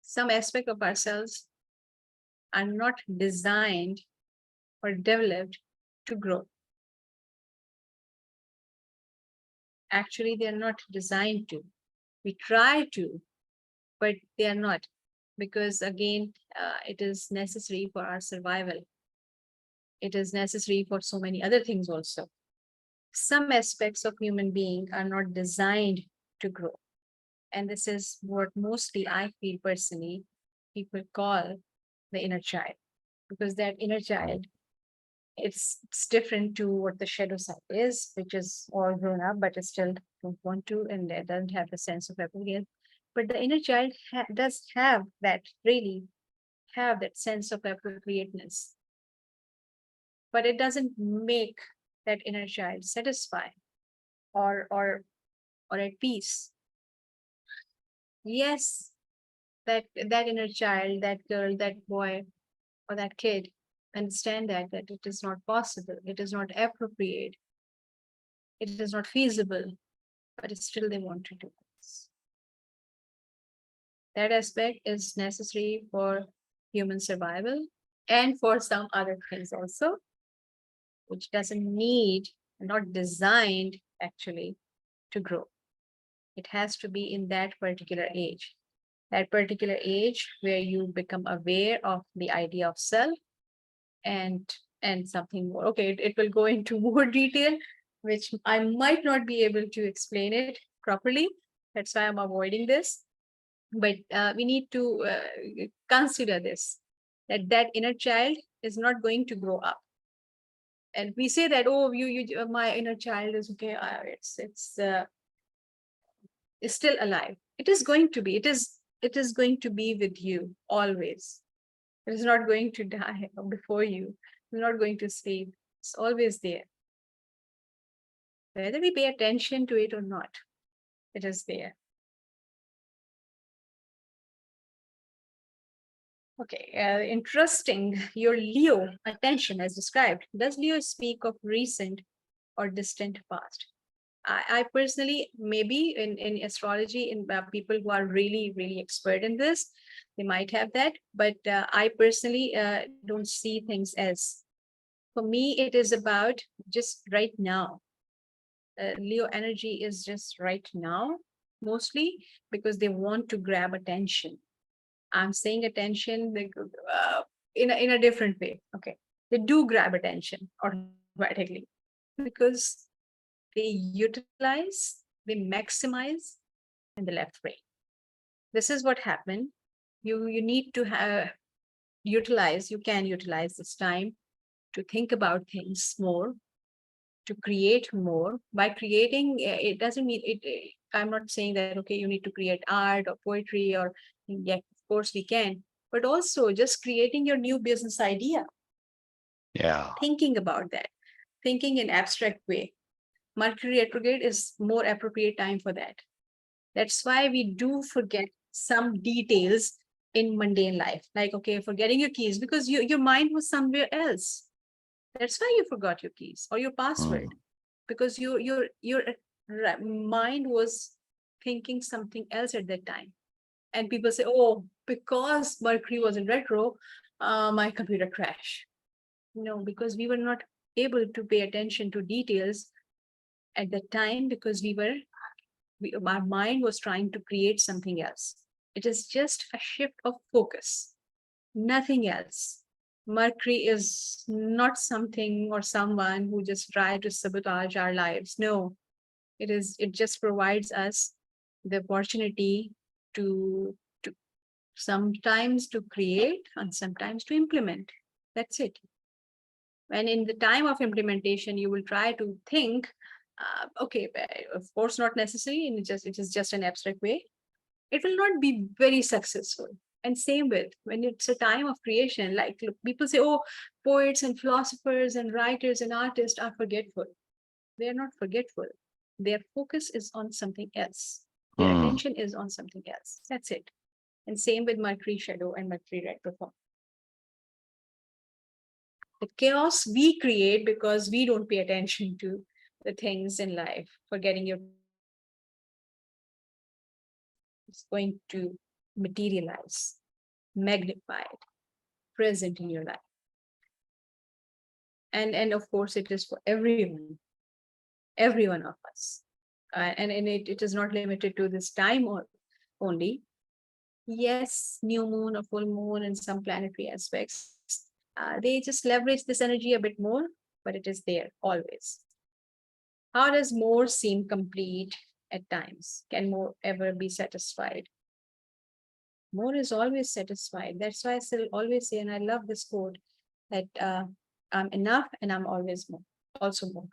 some aspect of ourselves are not designed or developed to grow. Actually, they are not designed to. We try to, but they are not, because again, it is necessary for our survival. It is necessary for so many other things also. Some aspects of human being are not designed to grow. And this is what mostly I feel personally people call the inner child, because that inner child, it's different to what the shadow side is, which is all grown up, but it still don't want to, and it doesn't have the sense of appropriate. But the inner child does have that, really have that sense of appropriateness, but it doesn't make that inner child satisfied or or at peace. Yes, that inner child, that girl, that boy, or that kid understand that it is not possible, it is not appropriate, it is not feasible, but still they want to do this. That aspect is necessary for human survival and for some other things also, which doesn't need, not designed actually to grow. It has to be in that particular age. That particular age where you become aware of the idea of self and something more. Okay, it will go into more detail, which I might not be able to explain it properly. That's why I'm avoiding this. But we need to consider this, that that inner child is not going to grow up. And we say that, oh, my inner child is okay. It's still alive. It is going to be. It is going to be with you always. It is not going to die before you. It's not going to sleep. It's always there. Whether we pay attention to it or not, it is there. Okay, interesting. Your Leo attention as described. Does Leo speak of recent or distant past? I personally, maybe in astrology, in people who are really, really expert in this, they might have that. But I personally don't see things as, for me, it is about just right now. Leo energy is just right now, mostly because they want to grab attention. I'm saying attention in a different way. Okay, they do grab attention automatically because they utilize, they maximize in the left brain. This is what happened. You need to have utilize. You can utilize this time to think about things more, to create more. By creating, it doesn't mean it. I'm not saying that okay, you need to create art or poetry or yeah, of course we can, but also just creating your new business idea, Yeah. thinking about that, thinking in abstract way. Mercury retrograde is more appropriate time for that. That's why we do forget some details in mundane life, like, okay, forgetting your keys because your mind was somewhere else. That's why you forgot your keys or your password, Mm. because your mind was thinking something else at that time. And people say, oh, because Mercury was in retro, my computer crashed. No, because we were not able to pay attention to details at that time, because our mind was trying to create something else. It is just a shift of focus, nothing else. Mercury is not something or someone who just try to sabotage our lives. No, it just provides us the opportunity to sometimes to create and sometimes to implement. That's it. And in the time of implementation, you will try to think, okay, of course not necessary, and it is just an abstract way. It will not be very successful. And same with when it's a time of creation, like look, people say, oh, poets and philosophers and writers and artists are forgetful. They are not forgetful. Their focus is on something else. Their Mm. attention is on something else. That's it. And same with Mercury shadow and Mercury retrograde. The chaos we create because we don't pay attention to the things in life. Forgetting your keys is going to materialize, magnified, present in your life. And of course, it is for every one of us. And it is not limited to this time or only. Yes, new moon or full moon and some planetary aspects, they just leverage this energy a bit more, but it is there always. How does more seem complete at times? Can more ever be satisfied? More is always satisfied. That's why I still always say, and I love this quote, that I'm enough and I'm always more, also more.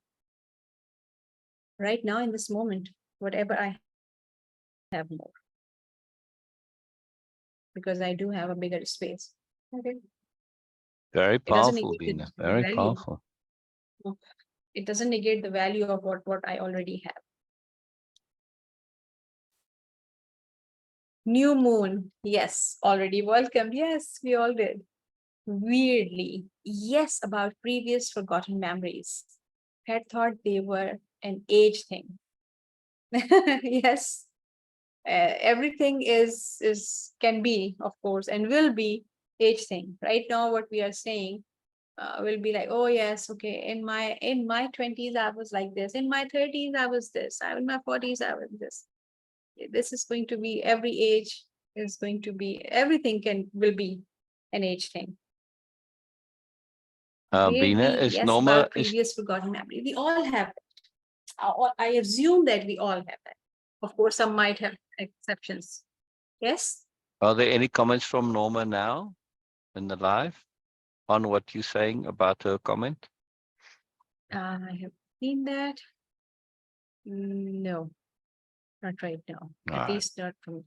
Right now, in this moment, whatever I have more, because I do have a bigger space. Okay. Very It doesn't powerful, negate Bina. the Very value. powerful. No, it doesn't negate the value of what I already have. New moon. Yes, already welcomed. Yes, we all did. Weirdly, yes, about previous forgotten memories. Had thought they were an age thing. Yes, everything is can be, of course, and will be age thing. Right now, what we are saying will be like, oh yes, okay. In my 20s, I was like this. In my 30s, I was this. In my 40s, I was this. This is going to be every age is going to be everything will be an age thing. Bina, Weirdly, is yes, Norma, about previous forgotten memory. We all have that. I assume that we all have that. Of course, some might have exceptions. Yes, are there any comments from Norma now in the live on what you're saying about her comment? I have seen that. No, not right now. All At right. least not from All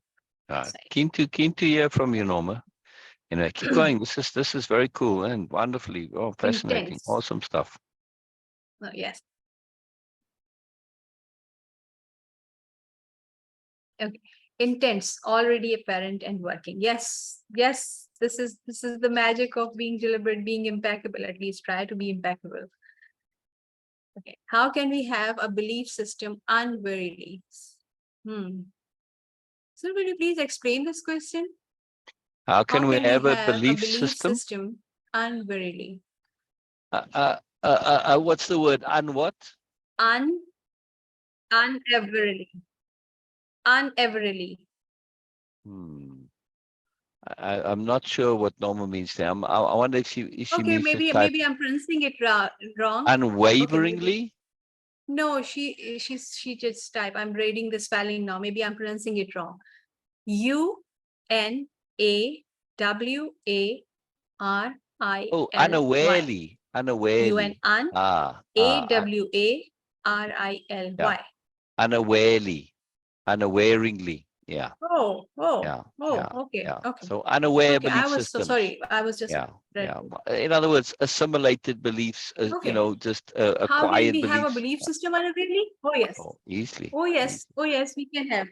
right. side. Keen to hear from you, Norma. Keep going. This is very cool and wonderfully fascinating. Intense. Awesome stuff. Yes. Okay. Intense, already apparent and working. Yes, yes. This is the magic of being deliberate, being impeccable. At least try to be impeccable. Okay. How can we have a belief system unwarily? Hmm. So will you please explain this question? How How can we can we have a have a belief belief system? system unwarily? What's the word? What? Un uneverily. Uneverily. Hmm. I'm not sure what Norma means there. I wonder if she Okay, means to maybe type maybe I'm pronouncing it wrong. Okay, maybe. unwaveringly. No, she just type. I'm reading the spelling now. Maybe I'm pronouncing it wrong. Oh, Unawarily. unawarely. UN Unawarely. un Ah, A ah, W A R I L yeah. Y. Unawarely. Unawaringly. Yeah, Oh, oh, yeah, oh, yeah, okay, yeah. okay. So unaware Okay, I belief was so systems. sorry. I was just Yeah, read. yeah. In other words, assimilated beliefs, Okay. just How can acquired we have a beliefs. belief system unavailably? Oh yes. Oh, easily. Oh yes. Easily. Oh yes, we can have.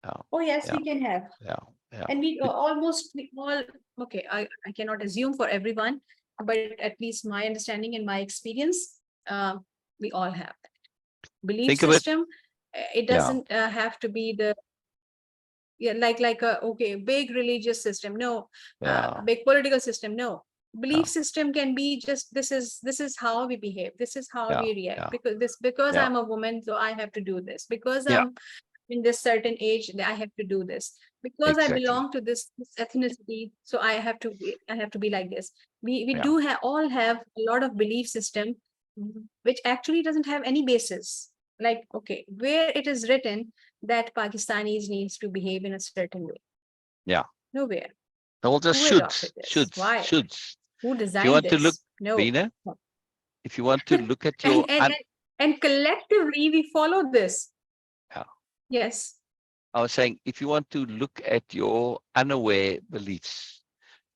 Yeah. Oh, yes, Yeah. we can have. Yeah. Yeah. And we all, okay, I cannot assume for everyone, but at least my understanding and my experience, we all have that. Belief Think of it. system, it Yeah. doesn't have to be the, yeah, like a, okay, big religious system, no, Yeah. big political system, no. Yeah. Belief system can be just, this is how we behave, this is how Yeah. we react, Yeah. because Yeah. I'm a woman, so I have to do this, because Yeah. I'm in this certain age, I have to do this, because I Exactly. belong to this ethnicity, so I have to be like this. We Yeah. do have all have a lot of belief system, which actually doesn't have any basis. Like, okay, where it is written that Pakistanis needs to behave in a certain way? Yeah. Nowhere. All just Who adopted shoulds, this? shoulds, Why? shoulds. Who If you designed want to look, this? No. Veena, if you want to look at and, your, and and and collectively we follow this. yeah, Yes. I was saying, if you want to look at your unaware beliefs,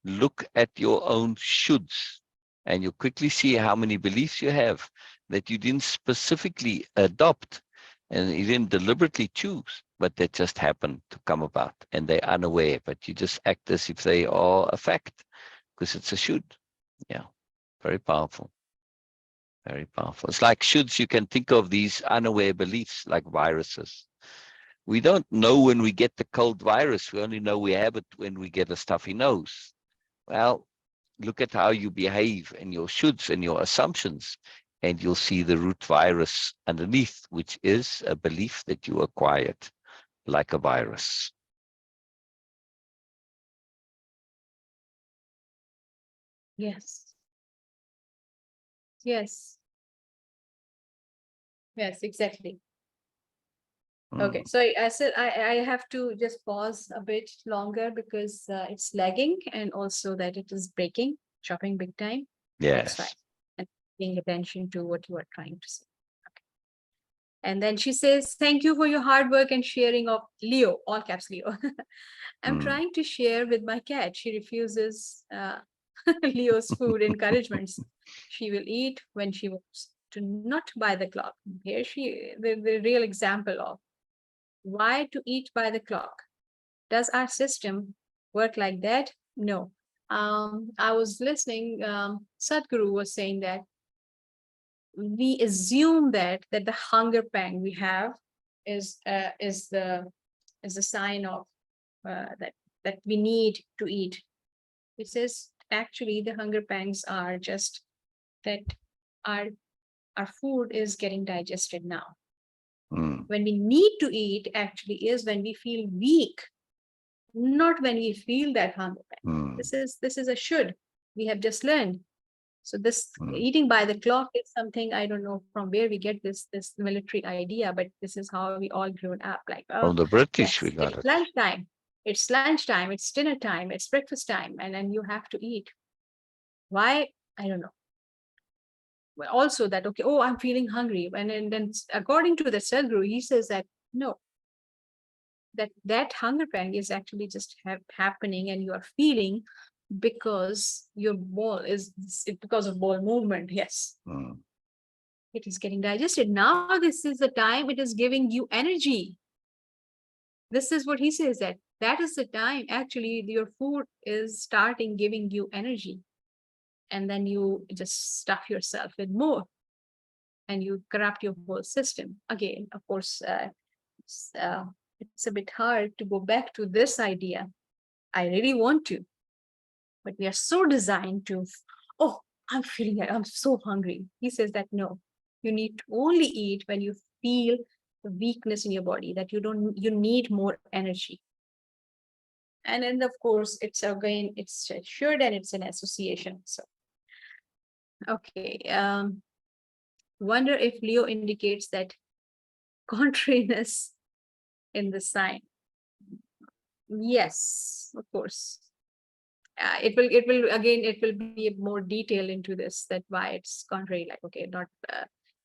look at your own shoulds, and you'll quickly see how many beliefs you have that you didn't specifically adopt and you didn't deliberately choose, but they just happen to come about and they're unaware, but you just act as if they are a fact because it's a should. Yeah, very powerful. Very powerful. It's like shoulds. You can think of these unaware beliefs like viruses. We don't know when we get the cold virus. We only know we have it when we get a stuffy nose. Well, look at how you behave and your shoulds and your assumptions, and you'll see the root virus underneath, which is a belief that you acquired like a virus. Yes. Yes. Yes, exactly. Okay, Mm. so I said I have to just pause a bit longer because it's lagging and also that it is breaking, chopping big time. That's why. Yes. And paying attention to what you are trying to say. Okay. And then she says, "Thank you for your hard work and sharing of Leo, all caps Leo. I'm Mm. trying to share with my cat. She refuses Leo's food encouragements. She will eat when she wants to, not by the clock." Here the real example of why to eat by the clock. Does our system work like that? No. I was listening, Sadhguru was saying that we assume that the hunger pang we have is the sign of that we need to eat. It says actually the hunger pangs are just that our our food is getting digested now. Mm. When we need to eat actually is when we feel weak, not when we feel that hunger pang. Mm. This is a should we have just learned. So this Mm. eating by the clock is something I don't know from where we get this military idea, but this is how we all grown up. Like, oh From the British, we yes, got it's it. lunchtime, it's lunchtime, it's dinner time, it's breakfast time, and then you have to eat. Why? I don't know. Well, also that okay, oh, I'm feeling hungry, and then according to the Sadhguru, he says that no, that hunger pang is actually just happening and you are feeling because your ball is because of ball movement. Yes, Mm. it is getting digested now. This is the time it is giving you energy. This is what he says, that is the time actually your food is starting giving you energy, and then you just stuff yourself with more and you corrupt your whole system again. Of course, it's, uh, it's a bit hard to go back to this idea. I really want to, but we are so designed to, oh, I'm feeling it, I'm so hungry. He says that no, you need to only eat when you feel the weakness in your body, that you need more energy. And then of course it's again, it's assured and it's an association. So okay, wonder if Leo indicates that contrariness in the sign. Yes, of course. It will again, it will be more detail into this, that why it's contrary, like okay, not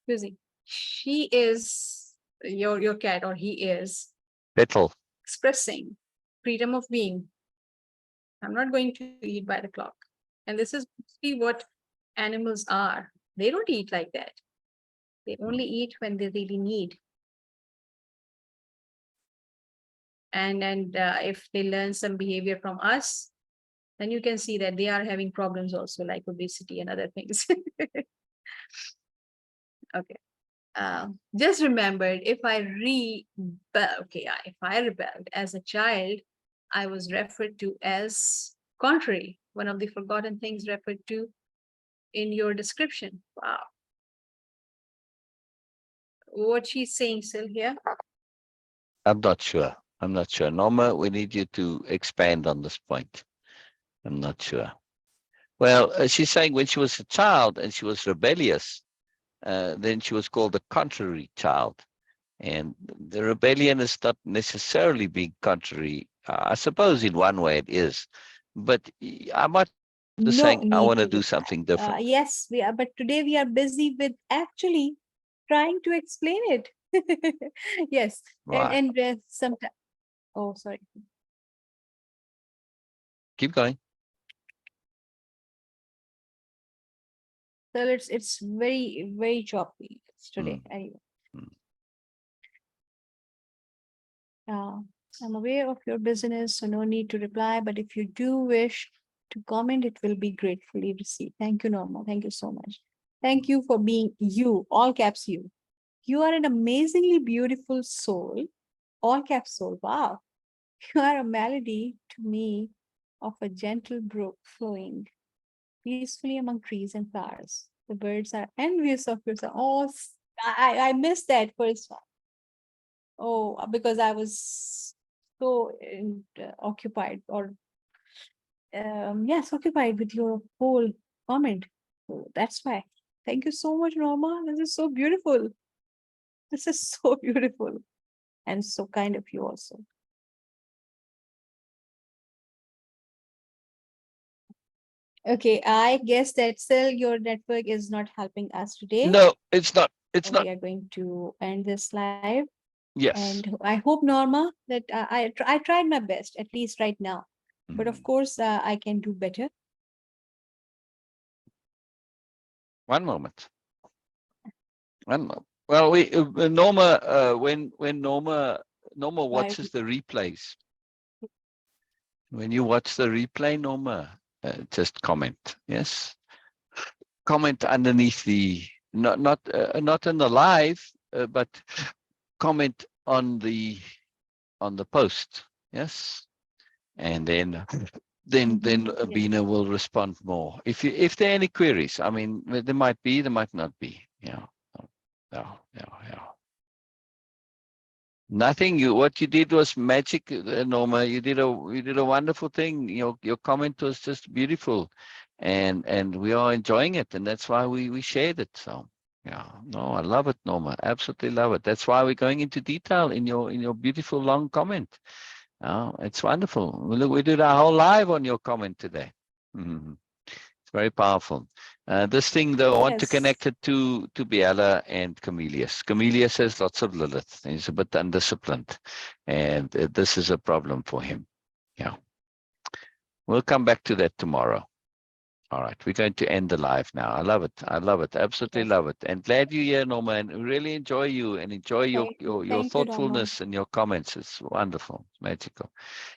using. She is your cat, or he is Little. expressing freedom of being. I'm not going to eat by the clock. And this is mostly what animals are. They don't eat like that. They only eat when they really need. and if they learn some behavior from us, then you can see that they are having problems also, like obesity and other things. Okay. Just remembered, if I if I rebelled as a child, I was referred to as contrary, one of the forgotten things referred to in your description. Wow. What she's saying still here? I'm not sure. I'm not sure. Norma, we need you to expand on this point. I'm not sure. Well, she's saying when she was a child and she was rebellious, then she was called a contrary child. And the rebellion is not necessarily being contrary. I suppose in one way it is, but I'm not saying I want to do No something need to different. reply. Yes, we are, but today we are busy with actually trying to explain it. Yes, Right. and sometimes. Oh, sorry. Keep going. So it's very choppy today. Mm, Anyway, mm. uh, I'm aware of your business, so no need to reply. But if you do wish to comment, it will be gratefully received. Thank you, Norma. Thank you so much. Thank you for being you, all caps you. You are an amazingly beautiful soul, all caps soul. Wow. You are a melody to me of a gentle brook flowing peacefully among trees and flowers. The birds are envious of your song. Oh, I missed that first one. Oh, because I was so occupied, or yes, occupied with your whole comment. So that's why. Thank you so much, Norma. This is so beautiful. This is so beautiful and so kind of you also. Okay, I guess that still your network is not helping us today. No, it's not. It's We not. are going to end this live. Yes. And I hope, Norma, that I tried my best, at least right now. But of Mm. course, I can do better. One moment. One moment. Well, Norma, when Norma Bye. watches the replays, when you watch the replay, Norma, just comment. Yes, comment underneath the not in the live, but comment on the post. Yes, and then Yeah. Bina will respond more. If there are any queries, I mean, there might be, there might not be. Yeah, yeah, yeah, yeah. Nothing. What you did was magic, Norma. You did a wonderful thing. Your comment was just beautiful, and we are enjoying it, and that's why we shared it. So yeah, no, I love it, Norma. Absolutely love it. That's why we're going into detail in your beautiful long comment. Oh, it's wonderful. We did our whole live on your comment today. Mhm. It's very powerful. This thing, though, I want to Yes. connect it to Biella and Camelius. Camelius has lots of Lilith. He's a bit undisciplined, and this is a problem for him. Yeah, we'll come back to that tomorrow. All right, we're going to end the live now. I love it. I love it. Absolutely Yes. love it. And glad you're here, Norma, and really enjoy you and enjoy your Thank you. your your Thank you, Norma. thoughtfulness and your comments. It's wonderful. It's magical.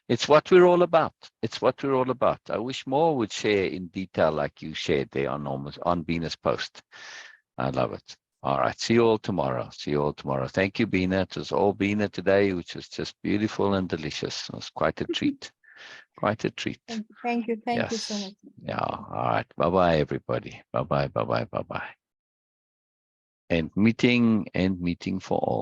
It's what we're all about. It's what we're all about. I wish more would share in detail like you shared there on Bina's post. I love it. All right. See you all tomorrow. See you all tomorrow. Thank you, Bina. It was all Bina today, which was just beautiful and delicious. It was quite a treat. Quite a treat. Thank you. Thank you. Thank you so Yes. much. Yeah. All right. Bye-bye, everybody. Bye-bye. Bye-bye. Bye-bye. And meeting for all.